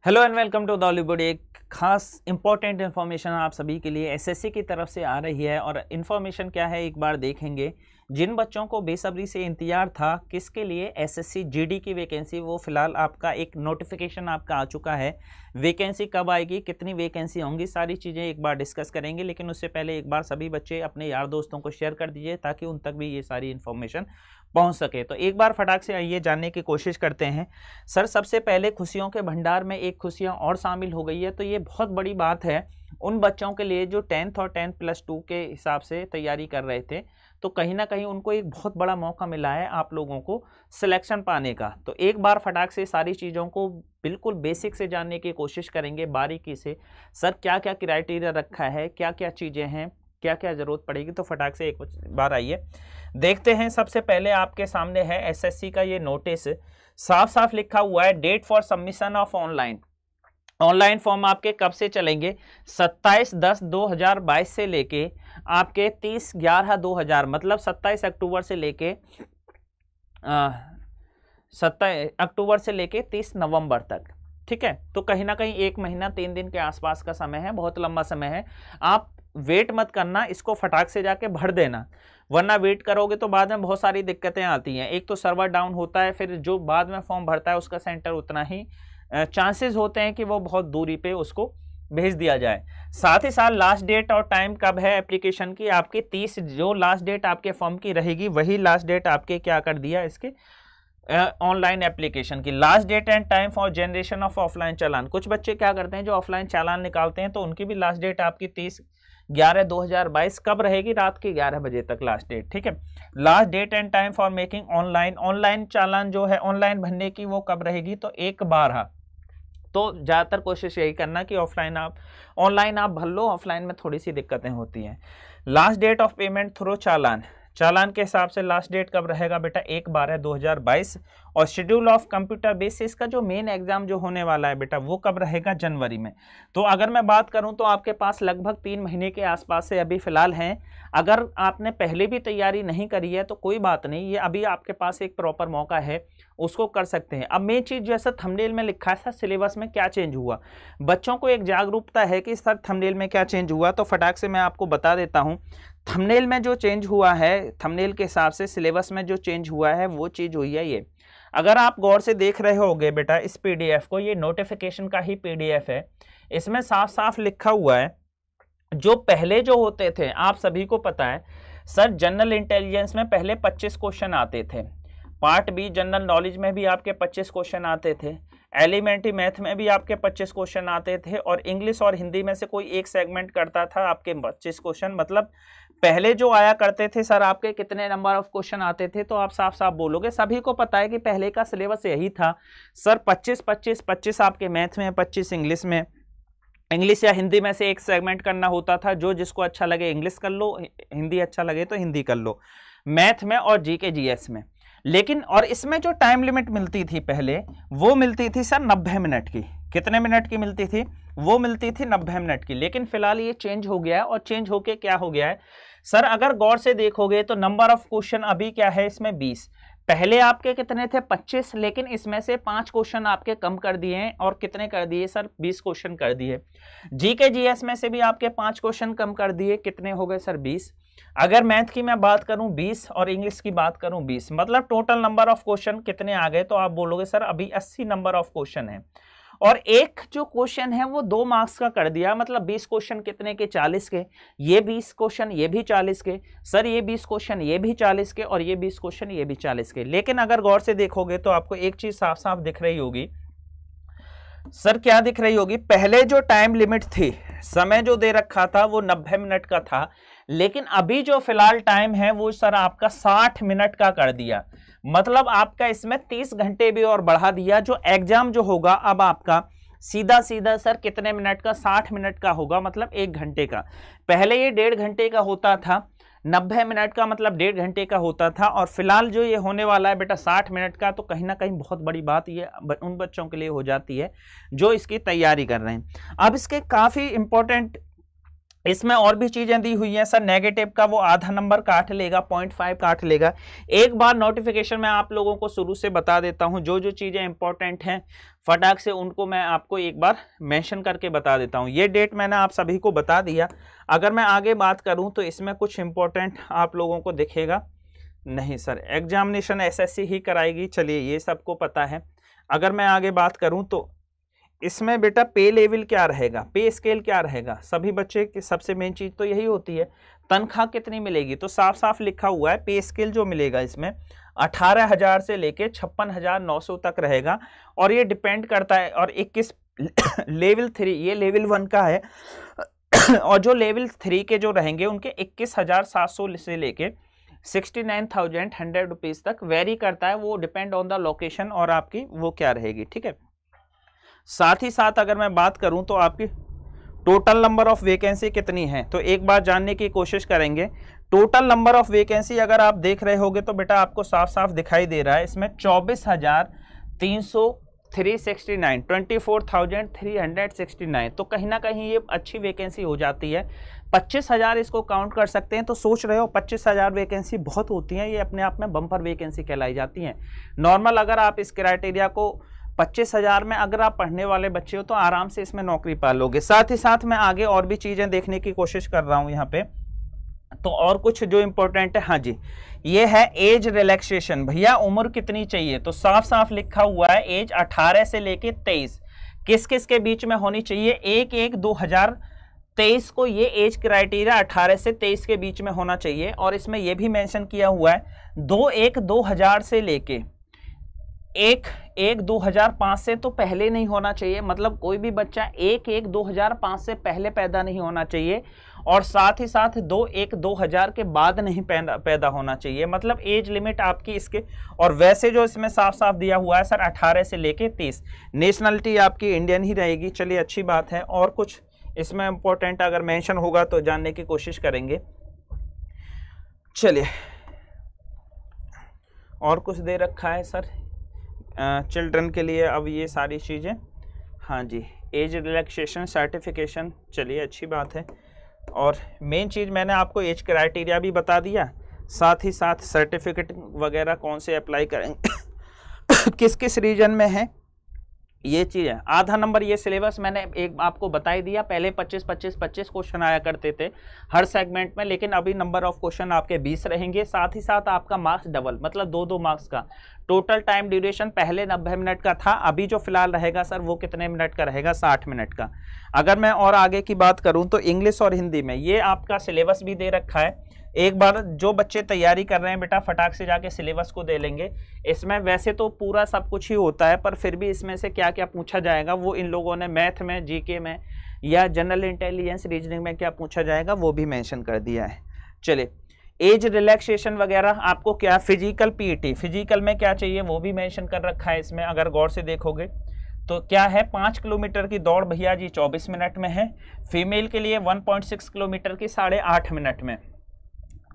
Hello and welcome to Bollywood. एक खास important information आप सभी के लिए एसएससी की तरफ से आ रही है और इन्फॉर्मेशन क्या है एक बार देखेंगे। जिन बच्चों को बेसब्री से इंतजार था किसके लिए एसएससी जीडी की वैकेंसी, वो फिलहाल आपका एक नोटिफिकेशन आपका आ चुका है। वैकेंसी कब आएगी, कितनी वैकेंसी होंगी, सारी चीज़ें एक बार डिस्कस करेंगे। लेकिन उससे पहले एक बार सभी बच्चे अपने यार दोस्तों को शेयर कर दीजिए ताकि उन तक भी ये सारी इन्फॉर्मेशन पहुंच सके। तो एक बार फटाक से आइए जानने की कोशिश करते हैं। सर सबसे पहले खुशियों के भंडार में एक खुशियां और शामिल हो गई है, तो ये बहुत बड़ी बात है उन बच्चों के लिए जो 10th और 10+2 के हिसाब से तैयारी कर रहे थे। तो कहीं ना कहीं उनको एक बहुत बड़ा मौका मिला है आप लोगों को सिलेक्शन पाने का। तो एक बार फटाक से सारी चीज़ों को बिल्कुल बेसिक से जानने की कोशिश करेंगे बारीकी से। सर क्या क्या क्राइटेरिया रखा है, क्या क्या चीज़ें हैं, क्या क्या ज़रूरत पड़ेगी, तो फटाक से एक बार आइए देखते हैं। सबसे पहले आपके सामने है एसएससी का ये नोटिस, साफ साफ लिखा हुआ है date for submission of online form आपके कब से चलेंगे, 27/10/2022 से लेके आपके 30/11/2000 मतलब 27 अक्टूबर से लेके 27 अक्टूबर से लेके 30 नवंबर तक। ठीक है, तो कहीं ना कहीं 1 महीना 3 दिन के आसपास का समय है, बहुत लंबा समय है। आप वेट मत करना, इसको फटाक से जाके भर देना, वरना वेट करोगे तो बाद में बहुत सारी दिक्कतें आती हैं। एक तो सर्वर डाउन होता है, फिर जो बाद में फॉर्म भरता है उसका सेंटर उतना ही चांसेस होते हैं कि वो बहुत दूरी पे उसको भेज दिया जाए। साथ ही साथ लास्ट डेट और टाइम कब है एप्लीकेशन की, आपकी 30 जो लास्ट डेट आपके फॉर्म की रहेगी वही लास्ट डेट आपके क्या कर दिया इसके ऑनलाइन एप्लीकेशन की। Last date and time for generation of offline challan. कुछ बच्चे क्या करते हैं जो ऑफलाइन चालान निकालते हैं, तो उनकी भी लास्ट डेट आपकी 30/11/2022 कब रहेगी, रात के 11 बजे तक लास्ट डेट। ठीक है, last date and time for making online challan जो है ऑनलाइन भरने की वो कब रहेगी, तो 1/12। तो ज़्यादातर कोशिश यही करना कि ऑनलाइन आप भर लो, ऑफलाइन में थोड़ी सी दिक्कतें होती हैं। Last date of payment through challan के हिसाब से लास्ट डेट कब रहेगा बेटा, 1/12/2022। और शेड्यूल ऑफ कंप्यूटर बेसिस का जो मेन एग्जाम जो होने वाला है बेटा वो कब रहेगा, जनवरी में। तो अगर मैं बात करूं तो आपके पास लगभग 3 महीने के आसपास से अभी फिलहाल हैं। अगर आपने पहले भी तैयारी नहीं करी है तो कोई बात नहीं, ये अभी आपके पास एक प्रॉपर मौका है, उसको कर सकते हैं। अब मेन चीज़ जैसा थंबनेल में लिखा था सिलेबस में क्या चेंज हुआ, बच्चों को एक जागरूकता है कि सर थंबनेल में क्या चेंज हुआ, तो फटाक से मैं आपको बता देता हूँ। थंबनेल में जो चेंज हुआ है, थंबनेल के हिसाब से सिलेबस में जो चेंज हुआ है वो चीज़ हुई है ये। अगर आप गौर से देख रहे होगे बेटा इस पीडीएफ को, ये नोटिफिकेशन का ही पीडीएफ है। इसमें साफ साफ लिखा हुआ है जो पहले जो होते थे, आप सभी को पता है सर जनरल इंटेलिजेंस में पहले 25 क्वेश्चन आते थे, पार्ट बी जनरल नॉलेज में भी आपके 25 क्वेश्चन आते थे, एलिमेंट्री मैथ में भी आपके 25 क्वेश्चन आते थे, और इंग्लिश और हिंदी में से कोई एक सेगमेंट करता था आपके 25 क्वेश्चन। मतलब पहले जो आया करते थे सर आपके कितने नंबर ऑफ क्वेश्चन आते थे, तो आप साफ साफ बोलोगे, सभी को पता है कि पहले का सिलेबस यही था सर, 25 आपके मैथ में, 25 इंग्लिश में, इंग्लिश या हिंदी में से एक सेगमेंट करना होता था। जो जिसको अच्छा लगे इंग्लिश कर लो, हिंदी अच्छा लगे तो हिंदी कर लो, मैथ में और जीके जीएस में। लेकिन और इसमें जो टाइम लिमिट मिलती थी पहले, वो मिलती थी सर 90 मिनट की। कितने मिनट की मिलती थी, वो मिलती थी 90 मिनट की। लेकिन फिलहाल ये चेंज हो गया है, और चेंज होके क्या हो गया है सर, अगर गौर से देखोगे तो नंबर ऑफ क्वेश्चन अभी क्या है इसमें 20। पहले आपके कितने थे 25, लेकिन इसमें से 5 क्वेश्चन आपके कम कर दिए हैं, और कितने कर दिए सर, 20 क्वेश्चन कर दिए। जीके जीएस में से भी आपके 5 क्वेश्चन कम कर दिए, कितने हो गए सर 20। अगर मैथ की मैं बात करूं 20 और इंग्लिश की बात करूं 20, मतलब टोटल नंबर ऑफ क्वेश्चन कितने आ गए, तो आप बोलोगे सर अभी 80 नंबर ऑफ क्वेश्चन है। और एक जो क्वेश्चन है वो 2 मार्क्स का कर दिया, मतलब 20 क्वेश्चन कितने के, 40 के। ये 20 क्वेश्चन ये भी 40 के, सर ये 20 क्वेश्चन ये भी 40 के, और ये 20 क्वेश्चन ये भी 40 के। लेकिन अगर गौर से देखोगे तो आपको एक चीज साफ साफ दिख रही होगी सर, क्या दिख रही होगी, पहले जो टाइम लिमिट थी, समय जो दे रखा था वो 90 मिनट का था, लेकिन अभी जो फिलहाल टाइम है वो सर आपका 60 मिनट का कर दिया। मतलब आपका इसमें 30 घंटे भी और बढ़ा दिया। जो एग्जाम जो होगा अब आपका सीधा सीधा सर कितने मिनट का, 60 मिनट का होगा, मतलब 1 घंटे का। पहले ये 1.5 घंटे का होता था, 90 मिनट का मतलब 1.5 घंटे का होता था, और फिलहाल जो ये होने वाला है बेटा 60 मिनट का। तो कहीं ना कहीं बहुत बड़ी बात ये उन बच्चों के लिए हो जाती है जो इसकी तैयारी कर रहे हैं। अब इसके काफ़ी इंपॉर्टेंट इसमें और भी चीजें दी हुई हैं सर। नेगेटिव का वो आधा नंबर काट लेगा, 0.5 काट लेगा। एक बार नोटिफिकेशन में आप लोगों को शुरू से बता देता हूं, जो जो चीजें इंपॉर्टेंट हैं फटाक से उनको मैं आपको एक बार मेंशन करके बता देता हूं। ये डेट मैंने आप सभी को बता दिया। अगर मैं आगे बात करूं तो इसमें कुछ इंपॉर्टेंट आप लोगों को दिखेगा नहीं सर, एग्जामिनेशन एसएससी ही कराएगी, चलिए ये सबको पता है। अगर मैं आगे बात करूं तो इसमें बेटा पे लेवल क्या रहेगा, पे स्केल क्या रहेगा, सभी बच्चे की सबसे मेन चीज तो यही होती है। तनख्वाह कितनी मिलेगी, तो साफ साफ लिखा हुआ है पे स्केल जो मिलेगा इसमें 18,000 से लेके 56,900 तक रहेगा। और ये डिपेंड करता है, और 21 लेवल 3 ये लेवल 1 का है और जो लेवल 3 के जो रहेंगे उनके 21,700 से लेके 69,100 रुपीज तक वेरी करता है, वो डिपेंड ऑन द लोकेशन और आपकी वो क्या रहेगी, ठीक है। साथ ही साथ अगर मैं बात करूं तो आपकी टोटल नंबर ऑफ वैकेंसी कितनी है, तो एक बार जानने की कोशिश करेंगे। टोटल नंबर ऑफ वैकेंसी अगर आप देख रहे होगे तो बेटा आपको साफ साफ दिखाई दे रहा है, इसमें 24,369 तो कहीं ना कहीं ये अच्छी वैकेंसी हो जाती है। 25,000 इसको काउंट कर सकते हैं। तो सोच रहे हो 25,000 वैकेंसी बहुत होती हैं, ये अपने आप में बम्पर वैकेंसी कहलाई जाती हैं। नॉर्मल अगर आप इस क्राइटेरिया को 25,000 में अगर आप पढ़ने वाले बच्चे हो तो आराम से इसमें नौकरी पा लोगे। साथ ही साथ मैं आगे और भी चीजें देखने की कोशिश कर रहा हूं यहाँ पे, तो और कुछ जो इंपॉर्टेंट है, हाँ जी ये है एज रिलैक्सेशन। भैया उम्र कितनी चाहिए, तो साफ साफ लिखा हुआ है एज 18 से लेके 23 किस किस के बीच में होनी चाहिए। 1/1/2023 को ये एज क्राइटेरिया 18 से 23 के बीच में होना चाहिए। और इसमें यह भी मेंशन किया हुआ है 2/1/2000 से लेके 1/1/2005 से तो पहले नहीं होना चाहिए, मतलब कोई भी बच्चा 1/1/2005 से पहले पैदा नहीं होना चाहिए। और साथ ही साथ 2/1/2000 के बाद नहीं पैदा होना चाहिए, मतलब एज लिमिट आपकी इसके। और वैसे जो इसमें साफ साफ दिया हुआ है सर 18 से लेके 30, नेशनलिटी आपकी इंडियन ही रहेगी। चलिए अच्छी बात है। और कुछ इसमें इंपॉर्टेंट अगर मेंशन होगा तो जानने की कोशिश करेंगे। चलिए और कुछ दे रखा है सर चिल्ड्रन के लिए, अब ये सारी चीज़ें, हाँ जी एज रिलैक्सेशन सर्टिफिकेशन, चलिए अच्छी बात है। और मेन चीज़ मैंने आपको एज क्राइटेरिया भी बता दिया, साथ ही साथ सर्टिफिकेट वगैरह कौन से अप्लाई करेंगे किस किस रीजन में है ये चीज़ है। आधा नंबर ये सिलेबस मैंने एक आपको बता ही दिया, पहले 25 क्वेश्चन आया करते थे हर सेगमेंट में, लेकिन अभी नंबर ऑफ क्वेश्चन आपके 20 रहेंगे। साथ ही साथ आपका मार्क्स डबल, मतलब 2-2 मार्क्स का। टोटल टाइम ड्यूरेशन पहले 90 मिनट का था, अभी जो फिलहाल रहेगा सर वो कितने मिनट का रहेगा, 60 मिनट का। अगर मैं और आगे की बात करूँ तो इंग्लिश और हिंदी में ये आपका सिलेबस भी दे रखा है। एक बार जो बच्चे तैयारी कर रहे हैं बेटा फटाक से जाके सिलेबस को दे लेंगे। इसमें वैसे तो पूरा सब कुछ ही होता है, पर फिर भी इसमें से क्या क्या पूछा जाएगा वो इन लोगों ने मैथ में, जीके में या जनरल इंटेलिजेंस रीजनिंग में क्या पूछा जाएगा वो भी मेंशन कर दिया है। चलिए एज रिलैक्सेशन वगैरह आपको क्या, फिजिकल पीईटी, फिजिकल में क्या चाहिए वो भी मेंशन कर रखा है इसमें। अगर गौर से देखोगे तो क्या है, 5 किलोमीटर की दौड़ भैया जी 24 मिनट में है। फीमेल के लिए 1.6 किलोमीटर की 8.5 मिनट में,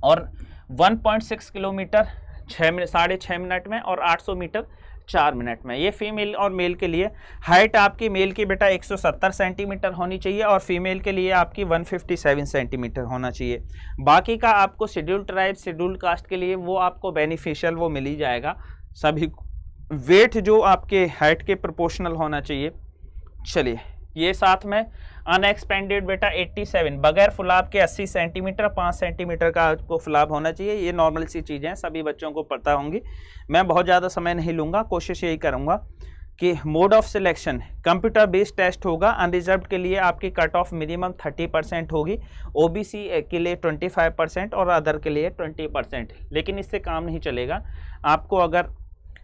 और 1.6 किलोमीटर 6.5 मिनट में, और 800 मीटर 4 मिनट में। ये फीमेल और मेल के लिए। हाइट आपकी मेल की बेटा 170 सेंटीमीटर होनी चाहिए और फीमेल के लिए आपकी 157 सेंटीमीटर होना चाहिए। बाकी का आपको शेड्यूल ट्राइब, शेड्यूल कास्ट के लिए वो आपको बेनिफिशियल वो मिल ही जाएगा सभी। वेट जो आपके हाइट के प्रोपोर्शनल होना चाहिए। चलिए ये साथ में अनएक्सपेंडेड बेटा 87 बगैर फुलाब के 80 सेंटीमीटर, 5 सेंटीमीटर का आपको फुलाब होना चाहिए। ये नॉर्मल सी चीज़ें हैं, सभी बच्चों को पता होंगी। मैं बहुत ज़्यादा समय नहीं लूँगा, कोशिश यही करूँगा कि mode of selection computer based test होगा। अनरिजर्व्ड के लिए आपकी कट ऑफ मिनिमम 30% होगी, ओबीसी के लिए 25% और अदर के लिए 20%। लेकिन इससे काम नहीं चलेगा, आपको अगर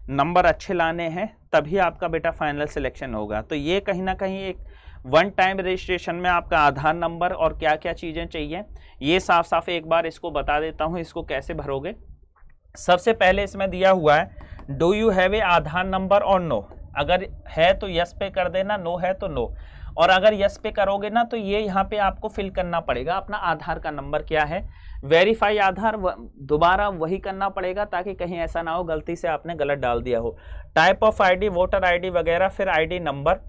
नंबर अच्छे लाने हैं तभी आपका बेटा फाइनल सिलेक्शन होगा। तो ये कहीं ना कहीं एक वन टाइम रजिस्ट्रेशन में आपका आधार नंबर और क्या क्या चीज़ें चाहिए ये साफ साफ एक बार इसको बता देता हूँ, इसको कैसे भरोगे। सबसे पहले इसमें दिया हुआ है do you have a Aadhaar number और नो। अगर है तो यस पे कर देना, नो है तो नो। और अगर यस पे करोगे ना तो ये यहाँ पे आपको फिल करना पड़ेगा अपना आधार का नंबर क्या है। वेरीफाई आधार दोबारा वही करना पड़ेगा ताकि कहीं ऐसा ना हो गलती से आपने गलत डाल दिया हो। Type of ID, voter ID वगैरह, फिर ID number,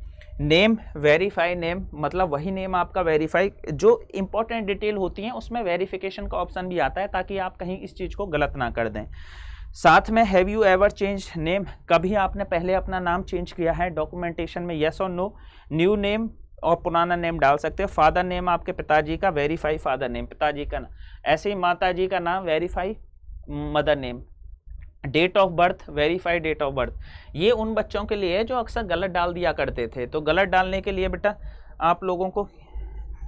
name, verify name, मतलब वही नेम आपका वेरीफाई, जो इंपॉर्टेंट डिटेल होती है उसमें वेरिफिकेशन का ऑप्शन भी आता है ताकि आप कहीं इस चीज़ को गलत ना कर दें। साथ में have you ever change name, कभी आपने पहले अपना नाम चेंज किया है डॉक्यूमेंटेशन में, यस और नो। न्यू नेम और पुराना नेम डाल सकते हो। फादर नेम आपके पिताजी का, वेरीफाई फादर नेम, पिताजी का नाम। ऐसे ही माताजी का नाम, verify mother name. Date of birth, verify date of birth. ये उन बच्चों के लिए है जो अक्सर गलत डाल दिया करते थे, तो गलत डालने के लिए बेटा आप लोगों को,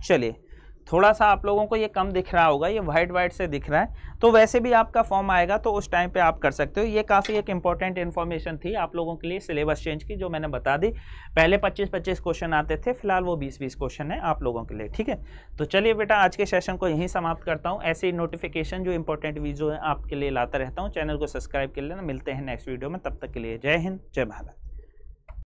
चलिए थोड़ा सा आप लोगों को ये कम दिख रहा होगा, ये वाइट वाइट से दिख रहा है, तो वैसे भी आपका फॉर्म आएगा तो उस टाइम पे आप कर सकते हो। ये काफ़ी एक इंपॉर्टेंट इन्फॉर्मेशन थी आप लोगों के लिए सिलेबस चेंज की, जो मैंने बता दी। पहले 25-25 क्वेश्चन आते थे, फिलहाल वो 20-20 क्वेश्चन है आप लोगों के लिए, ठीक है। तो चलिए बेटा आज के सेशन को यहीं समाप्त करता हूँ। ऐसे ही नोटिफिकेशन जो इंपॉर्टेंट वीडियो है आपके लिए लाता रहता हूँ। चैनल को सब्सक्राइब कर लेना। मिलते हैं नेक्स्ट वीडियो में, तब तक के लिए जय हिंद, जय भारत।